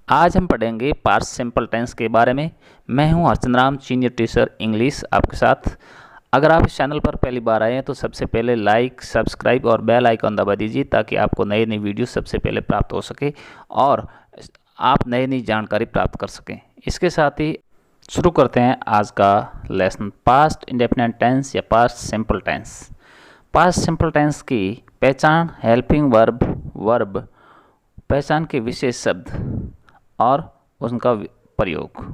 आज हम पढ़ेंगे पास्ट सिंपल टेंस के बारे में। मैं हूं अर्चन राम, सीनियर टीचर इंग्लिश आपके साथ। अगर आप इस चैनल पर पहली बार आए हैं तो सबसे पहले लाइक, सब्सक्राइब और बेल आइकन दबा दीजिए ताकि आपको नई नई वीडियो सबसे पहले प्राप्त हो सके और आप नई नई जानकारी प्राप्त कर सकें। इसके साथ ही शुरू करते हैं आज का लेसन, पास्ट इंडेफिनिट टेंस या past simple tense. Past simple tense की पहचान, हेल्पिंग वर्ब, पहचान के विशेष शब्द और उनका प्रयोग।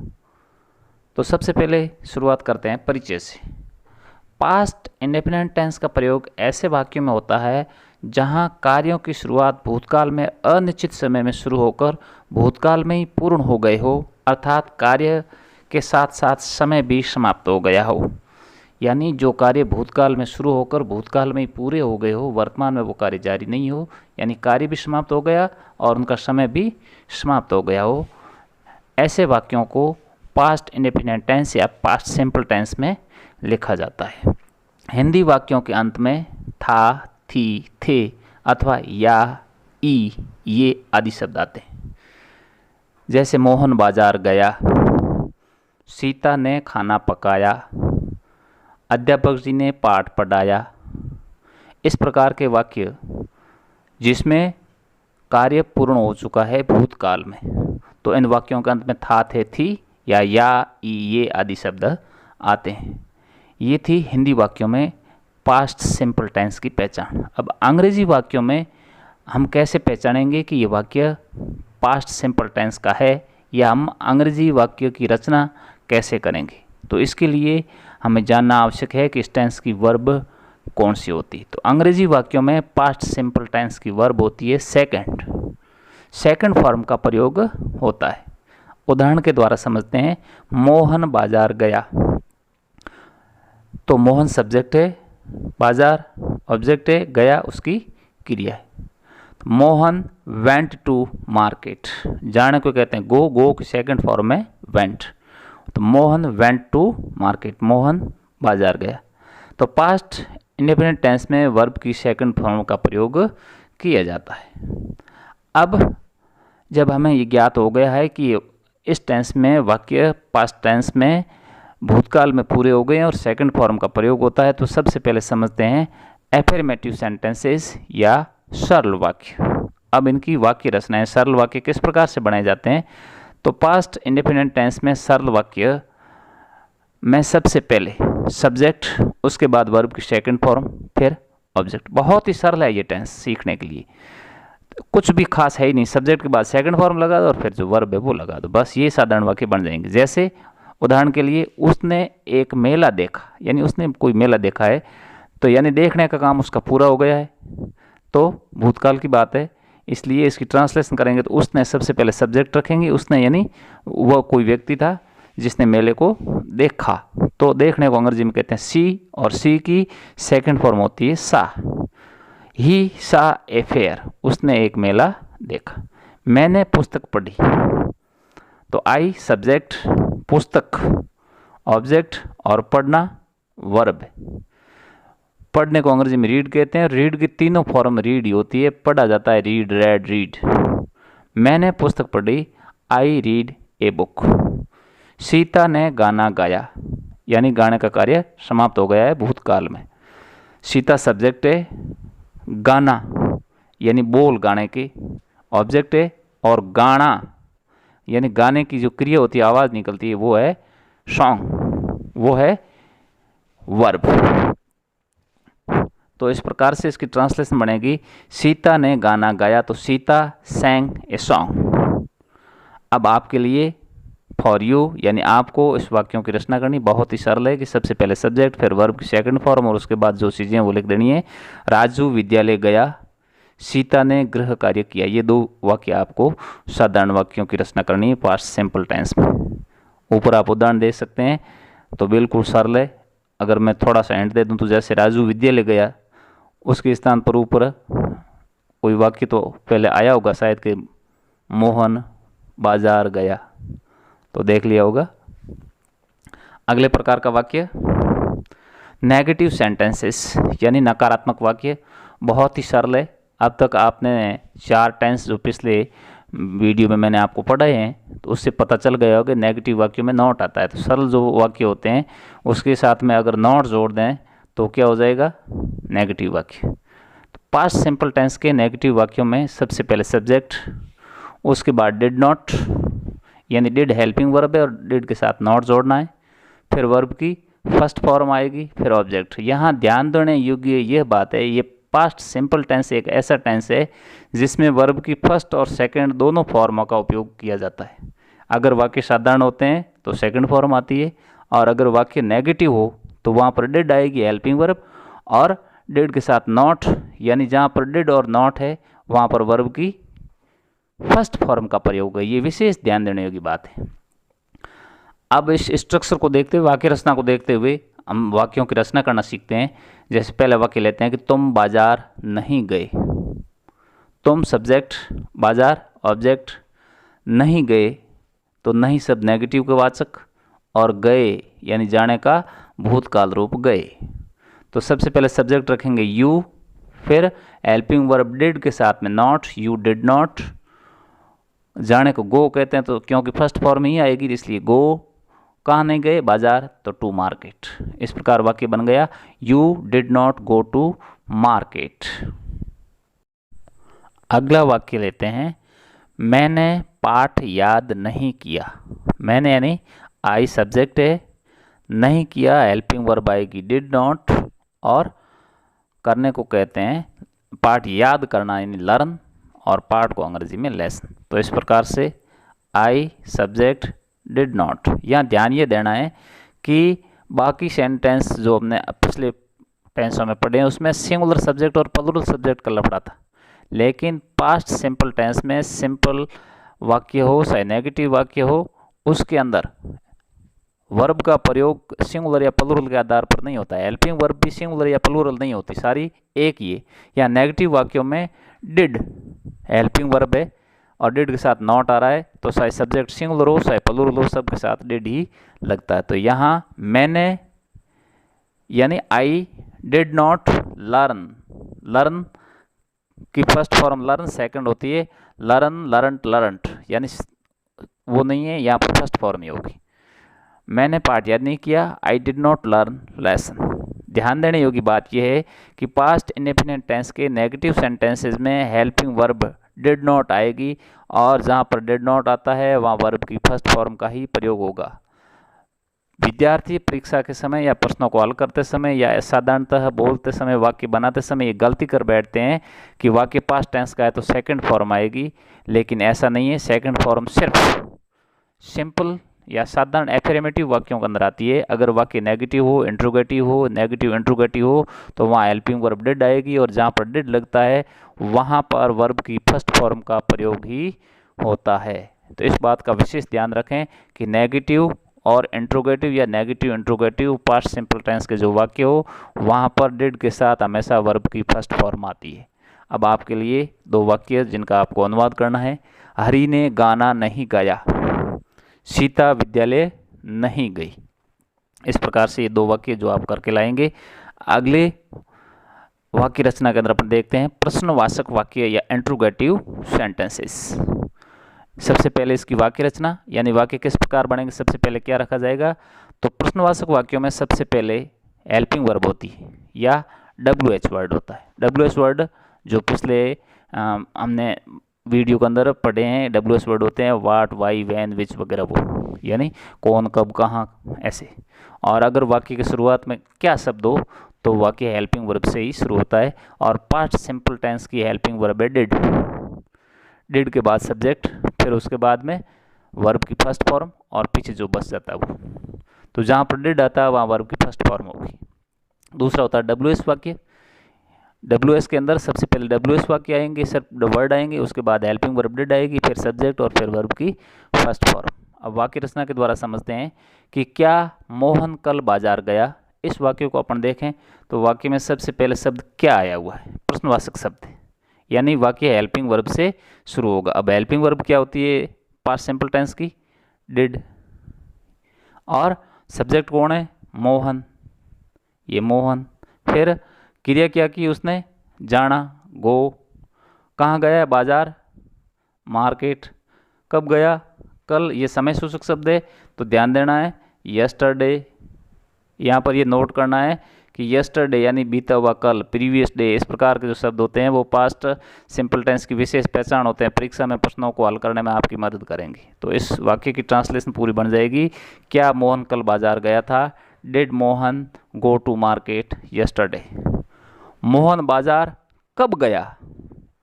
तो सबसे पहले शुरुआत करते हैं परिचय से। पास्ट इंडेफिनिट टेंस का प्रयोग ऐसे वाक्यों में होता है जहां कार्यों की शुरुआत भूतकाल में अनिश्चित समय में शुरू होकर भूतकाल में ही पूर्ण हो गए हो, अर्थात कार्य के साथ साथ समय भी समाप्त हो गया हो। यानी जो कार्य भूतकाल में शुरू होकर भूतकाल में ही पूरे हो गए हो, वर्तमान में वो कार्य जारी नहीं हो, यानी कार्य भी समाप्त हो गया और उनका समय भी समाप्त हो गया हो। ऐसे वाक्यों को पास्ट इंडेफिनिट टेंस या पास्ट सिंपल टेंस में लिखा जाता है। हिंदी वाक्यों के अंत में था, थी, थे अथवा या, ई, ये आदि शब्द आते हैं। जैसे मोहन बाजार गया, सीता ने खाना पकाया, अध्यापक जी ने पाठ पढ़ाया। इस प्रकार के वाक्य जिसमें कार्य पूर्ण हो चुका है भूतकाल में, तो इन वाक्यों के अंत में था, थे, थी या, ई, ये आदि शब्द आते हैं। ये थी हिंदी वाक्यों में पास्ट सिंपल टेंस की पहचान। अब अंग्रेजी वाक्यों में हम कैसे पहचानेंगे कि ये वाक्य पास्ट सिंपल टेंस का है, या हम अंग्रेजी वाक्य की रचना कैसे करेंगे। तो इसके लिए हमें जानना आवश्यक है कि इस टेंस की वर्ब कौन सी होती है। तो अंग्रेजी वाक्यों में पास्ट सिंपल टेंस की वर्ब होती है सेकंड फॉर्म का प्रयोग होता है। उदाहरण के द्वारा समझते हैं। मोहन बाजार गया, तो मोहन सब्जेक्ट है, बाजार ऑब्जेक्ट है, गया उसकी क्रिया है। मोहन वेंट टू मार्केट, जाने को कहते हैं गो की सेकंड फॉर्म में वेंट। तो Mohan went to market, Mohan बाजार गया। तो पास्ट इंडेफिनिट टेंस में वर्ब की सेकंड फॉर्म का प्रयोग किया जाता है। अब जब हमें ये ज्ञात हो गया है कि इस टेंस में वाक्य पास्ट टेंस में भूतकाल में पूरे हो गए हैं और सेकंड फॉर्म का प्रयोग होता है, तो सबसे पहले समझते हैं एफर्मेटिव सेंटेंसेस या सरल वाक्य। अब इनकी वाक्य रचनाएं, सरल वाक्य किस प्रकार से बनाए जाते हैं। तो पास्ट इंडेफिनिट टेंस में सरल वाक्य में सबसे पहले सब्जेक्ट, उसके बाद वर्ब की सेकंड फॉर्म, फिर ऑब्जेक्ट। बहुत ही सरल है ये टेंस सीखने के लिए, कुछ भी खास है ही नहीं। सब्जेक्ट के बाद सेकंड फॉर्म लगा दो और फिर जो वर्ब है वो लगा दो, बस ये साधारण वाक्य बन जाएंगे। जैसे उदाहरण के लिए, उसने एक मेला देखा, यानी उसने कोई मेला देखा है, तो यानी देखने का काम उसका पूरा हो गया है, तो भूतकाल की बात है। इसलिए इसकी ट्रांसलेशन करेंगे तो उसने सबसे पहले सब्जेक्ट रखेंगे। उसने यानी वह कोई व्यक्ति था जिसने मेले को देखा, तो देखने को अंग्रेजी में कहते हैं सी, और सी की सेकंड फॉर्म होती है सा। ही सा ए फेयर, उसने एक मेला देखा। मैंने पुस्तक पढ़ी, तो आई सब्जेक्ट, पुस्तक ऑब्जेक्ट और पढ़ना वर्ब है। पढ़ने को अंग्रेजी में रीड कहते हैं। रीड की तीनों फॉर्म रीड ही होती है, पढ़ा जाता है रीड, रेड, रीड। मैंने पुस्तक पढ़ी, I read a book. Sita ने गाना गाया, यानी गाने का कार्य समाप्त हो गया है भूतकाल में। सीता सब्जेक्ट है, गाना यानी बोल गाने की ऑब्जेक्ट है, और गाना यानी गाने की जो क्रिया होती है, आवाज़ निकलती है, वो है सॉन्ग, वो है वर्ब। तो इस प्रकार से इसकी ट्रांसलेशन बनेगी, सीता ने गाना गाया, तो सीता सैंग ए सॉन्ग। अब आपके लिए फॉर यू, यानी आपको इस वाक्यों की रचना करनी बहुत ही सरल है कि सबसे पहले सब्जेक्ट, फिर वर्ब की सेकंड फॉर्म, और उसके बाद जो चीज़ें वो लिख देनी है। राजू विद्यालय गया, सीता ने गृह कार्य किया। ये दो वाक्य आपको साधारण वाक्यों की रचना करनी है पास्ट सिंपल टेंस में। ऊपर आप उदाहरण दे सकते हैं, तो बिल्कुल सरल है। अगर मैं थोड़ा सा हिंट दे दूं तो जैसे राजू विद्यालय गया, उसके स्थान पर ऊपर कोई वाक्य तो पहले आया होगा शायद कि मोहन बाजार गया, तो देख लिया होगा। अगले प्रकार का वाक्य नेगेटिव सेंटेंसेस यानी नकारात्मक वाक्य, बहुत ही सरल है। अब तक आपने 4 टेंस जो पिछले वीडियो में मैंने आपको पढ़ाए हैं, तो उससे पता चल गया होगा कि नेगेटिव वाक्यों में नॉट आता है। तो सरल जो वाक्य होते हैं उसके साथ में अगर नॉट जोड़ दें तो क्या हो जाएगा, नेगेटिव वाक्य। तो पास्ट सिंपल टेंस के नेगेटिव वाक्यों में सबसे पहले सब्जेक्ट, उसके बाद डिड नॉट, यानी डिड हेल्पिंग वर्ब है और डिड के साथ नॉट जोड़ना है, फिर वर्ब की फर्स्ट फॉर्म आएगी, फिर ऑब्जेक्ट। यहाँ ध्यान देने योग्य यह बात है, ये पास्ट सिंपल टेंस एक ऐसा टेंस है जिसमें वर्ब की फर्स्ट और सेकंड दोनों फॉर्मों का उपयोग किया जाता है। अगर वाक्य साधारण होते हैं तो सेकंड फॉर्म आती है, और अगर वाक्य नेगेटिव हो तो वहाँ पर डिड आएगी हेल्पिंग वर्ब, और डिड के साथ नॉट, यानी जहाँ पर डिड और नॉट है वहाँ पर वर्ब की फर्स्ट फॉर्म का प्रयोग है। ये विशेष ध्यान देने योग्य बात है। अब इस स्ट्रक्चर को देखते हुए, वाक्य रचना को देखते हुए हम वाक्यों की रचना करना सीखते हैं। जैसे पहला वाक्य लेते हैं कि तुम बाजार नहीं गए। तुम सब्जेक्ट, बाजार ऑब्जेक्ट, नहीं गए तो नहीं शब्द नेगेटिव के वाचक, और गए यानी जाने का भूतकाल रूप गए। तो सबसे पहले सब्जेक्ट रखेंगे यू, फिर हेल्पिंग वर्ब डिड के साथ में नॉट, यू डिड नॉट। जाने को गो कहते हैं तो क्योंकि फर्स्ट फॉर्म ही आएगी इसलिए गो। कहाँ नहीं गए, बाजार, तो टू मार्केट। इस प्रकार वाक्य बन गया you did not go to market. अगला वाक्य लेते हैं, मैंने पाठ याद नहीं किया। मैंने यानी आई सब्जेक्ट है, नहीं किया हेल्पिंग वर्ब आएगी डिड नॉट, और करने को कहते हैं पाठ याद करना यानी लर्न, और पाठ को अंग्रेजी में लेसन। तो इस प्रकार से आई सब्जेक्ट डिड नॉट। यहाँ ध्यान ये देना है कि बाकी सेंटेंस जो हमने पिछले टेंसों में पढ़े हैं उसमें सिंगुलर सब्जेक्ट और प्लूरल सब्जेक्ट का लफड़ा था, लेकिन पास्ट सिंपल टेंस में सिंपल वाक्य हो चाहे नेगेटिव वाक्य हो, उसके अंदर वर्ब का प्रयोग सिंगुलर या प्लूरल के आधार पर नहीं होता है। हेल्पिंग वर्ब भी सिंगुलर या प्लूरल नहीं होती, सारी एक ही है। या नेगेटिव वाक्यों में डिड हेल्पिंग वर्ब है और डिड के साथ नॉट आ रहा है, तो चाहे सब्जेक्ट सिंगुलर हो चाहे प्लूरल हो, सब के साथ डिड ही लगता है। तो यहाँ मैंने यानी I did not learn, learn की फर्स्ट फॉर्म लर्न, सेकंड होती है लर्न, लर्नट, लर्नट, यानी वो नहीं है, यहाँ पर फर्स्ट फॉर्म ही होगी। मैंने पाठ याद नहीं किया, I did not learn lesson. ध्यान देने योग्य बात यह है कि पास्ट इंडेफिनिट टेंस के नेगेटिव सेंटेंसेस में हेल्पिंग वर्ब डिड नॉट आएगी, और जहाँ पर डिड नॉट आता है वहाँ वर्ब की फर्स्ट फॉर्म का ही प्रयोग होगा। विद्यार्थी परीक्षा के समय या प्रश्नों को हल करते समय या साधारणतः बोलते समय, वाक्य बनाते समय ये गलती कर बैठते हैं कि वाक्य पास्ट टेंस का है तो सेकंड फॉर्म आएगी, लेकिन ऐसा नहीं है। सेकंड फॉर्म सिर्फ सिंपल या साधारण एफर्मेटिव वाक्यों के अंदर आती है। अगर वाक्य नेगेटिव हो, इंट्रोगेटिव हो, नेगेटिव इंट्रोगेटिव हो, तो वहाँ हेल्पिंग वर्ब डिड आएगी, और जहाँ पर डिड लगता है वहाँ पर वर्ब की फर्स्ट फॉर्म का प्रयोग ही होता है। तो इस बात का विशेष ध्यान रखें कि नेगेटिव और इंट्रोगेटिव या negative interrogative past simple tense के जो वाक्य हो वहाँ पर डिड के साथ हमेशा वर्ब की फर्स्ट फॉर्म आती है। अब आपके लिए दो वाक्य जिनका आपको अनुवाद करना है। हरि ने गाना नहीं गाया, सीता विद्यालय नहीं गई। इस प्रकार से ये दो वाक्य जो आप करके लाएंगे। अगले वाक्य रचना के अंदर अपन देखते हैं प्रश्नवाचक वाक्य या इंट्रोगेटिव सेंटेंसेस। सबसे पहले इसकी वाक्य रचना, यानी वाक्य किस प्रकार बनेंगे, सबसे पहले क्या रखा जाएगा। तो प्रश्नवाचक वाक्यों में सबसे पहले हेल्पिंग वर्ब होती है या WH वर्ड होता है। WH वर्ड जो पिछले हमने वीडियो के अंदर पढ़े हैं, WH वर्ड होते हैं वाट, वाई, वैन, विच वगैरह, वो यानी कौन, कब, कहाँ, ऐसे। और अगर वाक्य की शुरुआत में क्या शब्द हो तो वाक्य हेल्पिंग वर्ब से ही शुरू होता है। और पास्ट सिंपल टेंस की हेल्पिंग वर्ब है डिड। डिड के बाद सब्जेक्ट, फिर उसके बाद में वर्ब की फर्स्ट फॉर्म, और पीछे जो बच जाता है वो। तो जहाँ पर डिड आता है वहाँ वर्ब की फर्स्ट फॉर्म होगी। दूसरा होता है WH वाक्य। WH के अंदर सबसे पहले WH वाक्य आएंगे, सिर्फ वर्ड आएंगे, उसके बाद हेल्पिंग वर्ब डिड आएगी, फिर सब्जेक्ट और फिर वर्ब की फर्स्ट फॉर्म। अब वाक्य रचना के द्वारा समझते हैं कि क्या मोहन कल बाजार गया। इस वाक्य को अपन देखें तो वाक्य में सबसे पहले शब्द क्या आया हुआ है, प्रश्नवाचक शब्द, यानी वाक्य हेल्पिंग वर्ब से शुरू होगा। अब हेल्पिंग वर्ब क्या होती है पास्ट सिंपल टेंस की, डिड, और सब्जेक्ट कौन है, मोहन, ये मोहन। फिर क्रिया क्या की उसने, जाना, गो, कहाँ गया, बाजार, मार्केट कब गया, कल। ये समय सूचक शब्द है तो ध्यान देना है यस्टरडे, यहाँ पर ये नोट करना है कि यस्टरडे यानी बीता हुआ कल, प्रीवियस डे, इस प्रकार के जो शब्द होते हैं वो पास्ट सिंपल टेंस की विशेष पहचान होते हैं, परीक्षा में प्रश्नों को हल करने में आपकी मदद करेंगे। तो इस वाक्य की ट्रांसलेशन पूरी बन जाएगी, क्या मोहन कल बाजार गया था, did Mohan go to market yesterday. Mohan बाजार कब गया,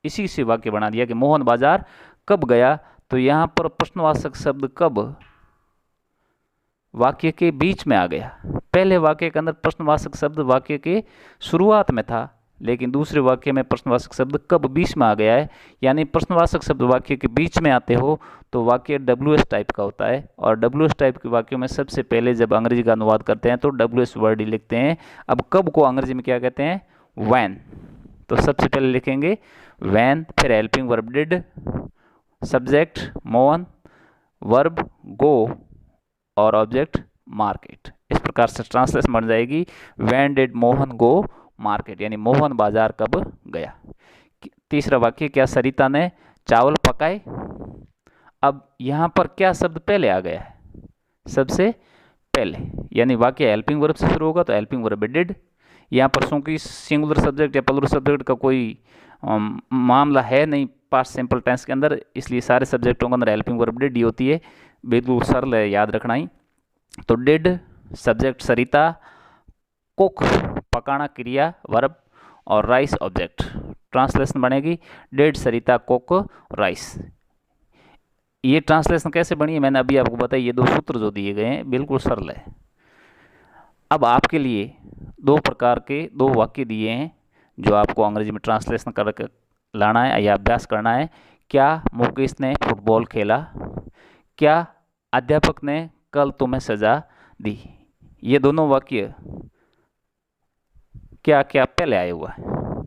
इसी से वाक्य बना दिया कि मोहन बाजार कब गया। तो यहाँ पर प्रश्नवाचक शब्द कब वाक्य के बीच में आ गया। पहले वाक्य के अंदर प्रश्नवाचक शब्द वाक्य के शुरुआत में था, लेकिन दूसरे वाक्य में प्रश्नवाचक शब्द कब बीच में आ गया है। यानी प्रश्नवाचक शब्द वाक्य के बीच में आते हो तो वाक्य WS टाइप का होता है, और WS टाइप के वाक्यों में सबसे पहले जब अंग्रेजी का अनुवाद करते हैं तो WS वर्ड ही लिखते हैं। अब कब को अंग्रेजी में क्या कहते हैं, व्हेन। तो सबसे पहले लिखेंगे व्हेन, फिर helping verb did, subject Mohan, verb go और ऑब्जेक्ट मार्केट। इस प्रकार से ट्रांसलेशन बन जाएगी when did Mohan go market, यानी मोहन बाजार कब गया। तीसरा वाक्य, क्या सरिता ने चावल पकाए। अब यहाँ पर क्या शब्द पहले आ गया है, सबसे पहले, यानी वाक्य हेल्पिंग वर्ब से शुरू होगा तो हेल्पिंग वर्ब डिड। यहाँ पर चूंकि सिंगुलर सब्जेक्ट या प्लूरल सब्जेक्ट का कोई मामला है नहीं पास्ट सिंपल टेंस के अंदर, इसलिए सारे सब्जेक्टों के अंदर हेल्पिंग वर्ब डिड ही होती है, बिल्कुल सरल है, याद रखना ही। तो डिड सब्जेक्ट सरिता, कुक पकाना क्रिया वर्ब, और राइस ऑब्जेक्ट। ट्रांसलेशन बनेगी डिड सरिता कुक राइस। ये ट्रांसलेशन कैसे बनी है मैंने अभी आपको बताया, ये दो सूत्र जो दिए गए हैं बिल्कुल सरल है। अब आपके लिए दो प्रकार के दो वाक्य दिए हैं जो आपको अंग्रेजी में ट्रांसलेशन करके लाना है या अभ्यास करना है। क्या मुकेश ने फुटबॉल खेला, क्या अध्यापक ने कल तुम्हें सजा दी। ये दोनों वाक्य क्या क्या पहले आया हुआ है,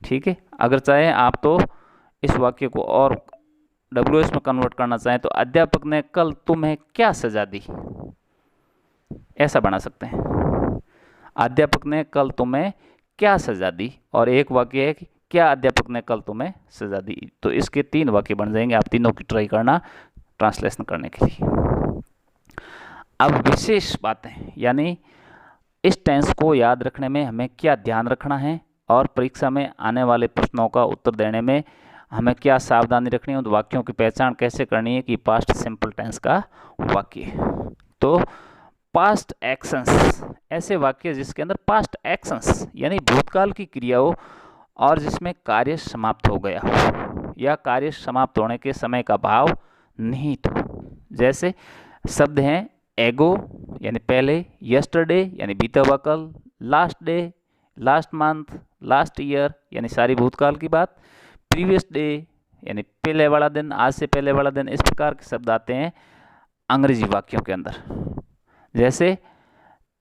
ठीक है। अगर चाहें आप तो इस वाक्य को और WS में कन्वर्ट करना चाहें तो अध्यापक ने कल तुम्हें क्या सजा दी, ऐसा बना सकते हैं। अध्यापक ने कल तुम्हें क्या सजा दी, और एक वाक्य है कि क्या अध्यापक ने कल तुम्हें सजा दी। तो इसके 3 वाक्य बन जाएंगे, आप तीनों की ट्राई करना ट्रांसलेशन करने के लिए। अब विशेष बातें, यानी इस टेंस को याद रखने में हमें क्या ध्यान रखना है और परीक्षा में आने वाले प्रश्नों का उत्तर देने में हमें क्या सावधानी रखनी है, उन वाक्यों की पहचान कैसे करनी है कि पास्ट सिंपल टेंस का वाक्य। तो पास्ट एक्शंस, ऐसे वाक्य जिसके अंदर पास्ट एक्शंस यानी भूतकाल की क्रिया हो और जिसमें कार्य समाप्त हो गया हो या कार्य समाप्त होने के समय का भाव निहित हो। जैसे शब्द हैं एगो यानी पहले, यस्टरडे यानी बीता हुआ कल, last day, last month, last year यानी सारी भूतकाल की बात, प्रीवियस डे यानी पहले वाला दिन, आज से पहले वाला दिन। इस प्रकार के शब्द आते हैं अंग्रेजी वाक्यों के अंदर। जैसे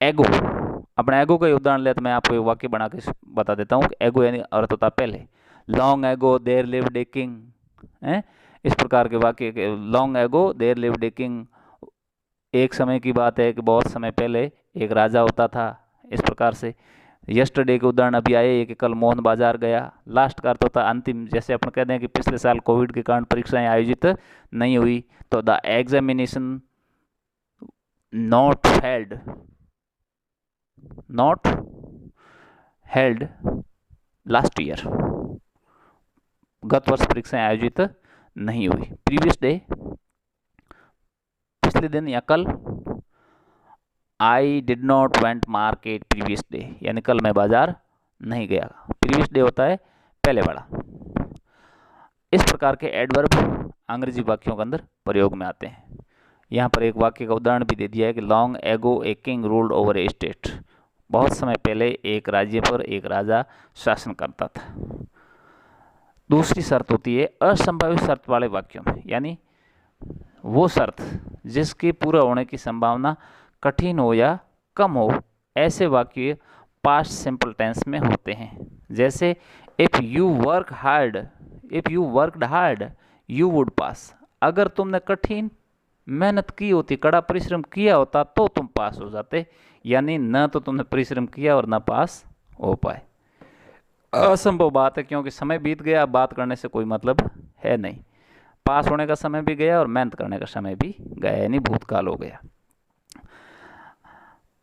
एगो, अपना एगो का उदाहरण ले तो मैं आपको एक वाक्य बना के बता देता हूँ। एगो यानी अर्थ होता पहले, long ago there lived a king, इस प्रकार के वाक्य। Long ago there lived a king, एक समय की बात है कि बहुत समय पहले एक राजा होता था, इस प्रकार से। यस्टरडे के उदाहरण अभी आए कि कल मोहन बाजार गया। लास्ट का अर्थ होता अंतिम, जैसे अपन कहते हैं कि पिछले साल कोविड के कारण परीक्षाएं आयोजित नहीं हुई, तो the examination not held last year, गत वर्ष परीक्षाएं आयोजित नहीं हुई। प्रीवियस डे पिछले दिन या कल। I did not went market previous day, यानी कल मैं बाजार नहीं गया। प्रीवियस डे होता है पहले वाला। इस प्रकार के एडवर्ब अंग्रेजी वाक्यों के अंदर प्रयोग में आते हैं। यहाँ पर एक वाक्य का उदाहरण भी दे दिया है कि long ago a king ruled over A state, बहुत समय पहले एक राज्य पर एक राजा शासन करता था। दूसरी शर्त होती है असंभावित शर्त वाले वाक्यों में, यानी वो शर्त जिसके पूरा होने की संभावना कठिन हो या कम हो, ऐसे वाक्य पास्ट सिंपल टेंस में होते हैं। जैसे if you worked hard you would पास, अगर तुमने कठिन मेहनत की होती, कड़ा परिश्रम किया होता तो तुम पास हो जाते, यानी न तो तुमने परिश्रम किया और न पास हो पाए। असंभव बात है क्योंकि समय बीत गया, बात करने से कोई मतलब है नहीं। पास होने का समय भी गया और मेहनत करने का समय भी गया, यानी भूतकाल हो गया।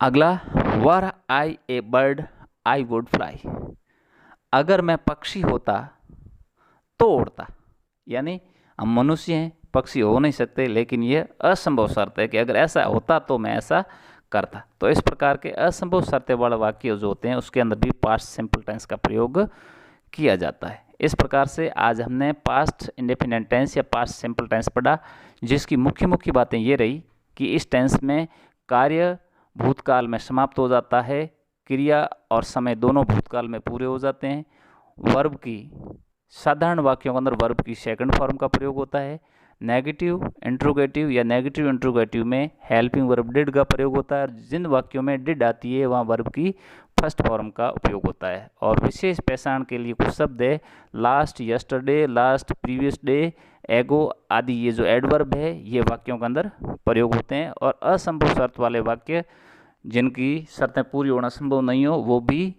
अगला, वर आई ए बर्ड आई वुड फ्लाई। अगर मैं पक्षी होता तो उड़ता, यानी हम मनुष्य हैं, पक्षी हो नहीं सकते, लेकिन ये असंभव शर्त है कि अगर ऐसा होता तो मैं ऐसा करता। तो इस प्रकार के असंभव शर्तें वाले वाक्य जो होते हैं उसके अंदर भी पास्ट सिंपल टेंस का प्रयोग किया जाता है। इस प्रकार से आज हमने पास्ट इंडेफिनिट टेंस या पास्ट सिंपल टेंस पढ़ा, जिसकी मुख्य मुख्य बातें ये रही कि इस टेंस में कार्य भूतकाल में समाप्त हो जाता है, क्रिया और समय दोनों भूतकाल में पूरे हो जाते हैं। वर्ब की साधारण वाक्यों के अंदर वर्ब की सेकंड फॉर्म का प्रयोग होता है। नेगेटिव इंट्रोगेटिव या नेगेटिव इंट्रोगेटिव में हेल्पिंग वर्ब डिड का प्रयोग होता है, और जिन वाक्यों में डिड आती है वहाँ वर्ब की फर्स्ट फॉर्म का उपयोग होता है। और विशेष पहचान के लिए कुछ शब्द है, last, yesterday, last, previous day, एगो आदि, ये जो एडवर्ब है ये वाक्यों के अंदर प्रयोग होते हैं। और असंभव शर्त वाले वाक्य जिनकी शर्तें पूरी होना संभव नहीं हो, वो भी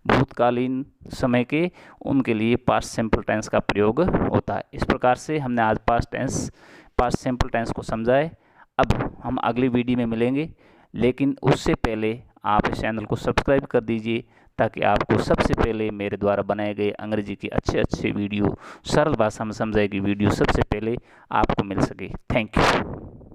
भूतकालीन समय के, उनके लिए पास्ट सिंपल टेंस का प्रयोग होता है। इस प्रकार से हमने आज पास्ट सिंपल टेंस को समझा है। अब हम अगली वीडियो में मिलेंगे, लेकिन उससे पहले आप इस चैनल को सब्सक्राइब कर दीजिए ताकि आपको सबसे पहले मेरे द्वारा बनाए गए अंग्रेजी के अच्छे वीडियो, सरल भाषा में समझाई गई वीडियो सबसे पहले आपको मिल सके। Thank you.